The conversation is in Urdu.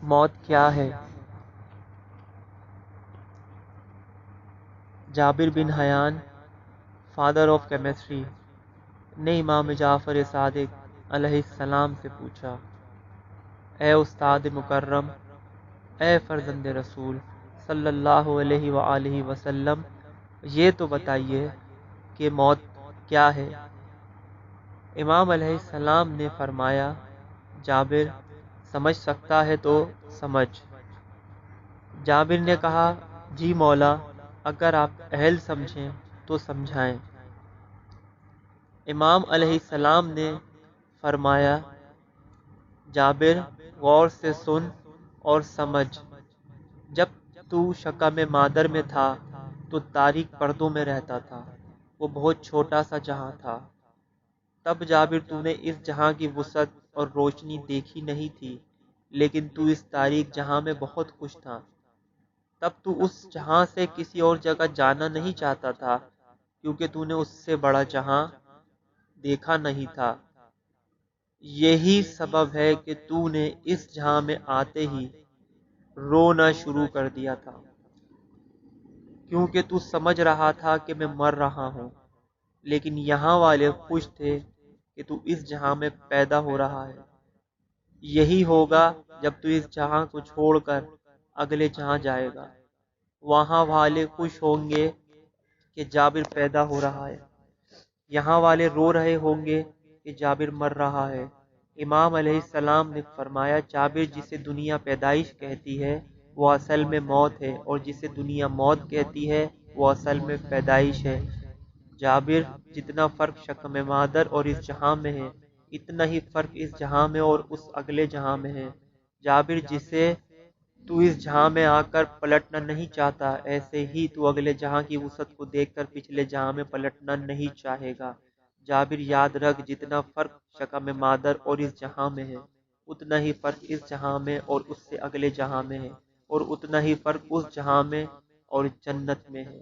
موت کیا ہے؟ جابر بن حیان فادر آف کیمسٹری نے امام جعفر صادق علیہ السلام سے پوچھا، اے استاد مکرم، اے فرزند رسول صلی اللہ علیہ وآلہ وسلم، یہ تو بتائیے کہ موت کیا ہے؟ امام علیہ السلام نے فرمایا، جابر سمجھ سکتا ہے تو سمجھ۔ جابر نے کہا، جی مولا، اگر آپ اہل سمجھیں تو سمجھائیں۔ امام علیہ السلام نے فرمایا، جابر غور سے سن اور سمجھ، جب تو شکم مادر میں تھا تو تاریک پردوں میں رہتا تھا، وہ بہت چھوٹا سا جہاں تھا۔ تب جابر تو نے اس جہاں کی وسعت اور روشنی دیکھی نہیں تھی، لیکن تو اس تاریک جہاں میں بہت خوش تھا۔ تب تو اس جہاں سے کسی اور جگہ جانا نہیں چاہتا تھا، کیونکہ تو نے اس سے بڑا جہاں دیکھا نہیں تھا۔ یہی سبب ہے کہ تو نے اس جہاں میں آتے ہی رونا شروع کر دیا تھا، کیونکہ تو سمجھ رہا تھا کہ میں مر رہا ہوں، لیکن یہاں والے خوش تھے کہ تو اس جہاں میں پیدا ہو رہا ہے۔ یہی ہوگا جب تو اس جہاں کو چھوڑ کر اگلے جہاں جائے گا، وہاں والے خوش ہوں گے کہ جابر پیدا ہو رہا ہے، یہاں والے رو رہے ہوں گے کہ جابر مر رہا ہے۔ امام علیہ السلام نے فرمایا، جابر جسے دنیا پیدائش کہتی ہے وہ اصل میں موت ہے، اور جسے دنیا موت کہتی ہے وہ اصل میں پیدائش ہے۔ جابر جتنا فرق شکم مادر اور اس جہاں میں ہے، اتنا ہی فرق اس جہاں میں اور اس اگلے جہاں میں ہے۔ جابر جسے تو اس جہاں میں آ کر پلٹنا نہیں چاہتا، ایسے ہی تو اگلے جہاں کی وسعت کو دیکھ کر پچھلے جہاں میں پلٹنا نہیں چاہے گا۔ جابر یاد رکھ، جتنا فرق شکم مادر اور اس جہاں میں ہے، اتنا ہی فرق اس جہاں میں اور اس سے اگلے جہاں میں ہے، اور اتنا ہی فرق اس جہاں میں اور جنت میں ہے۔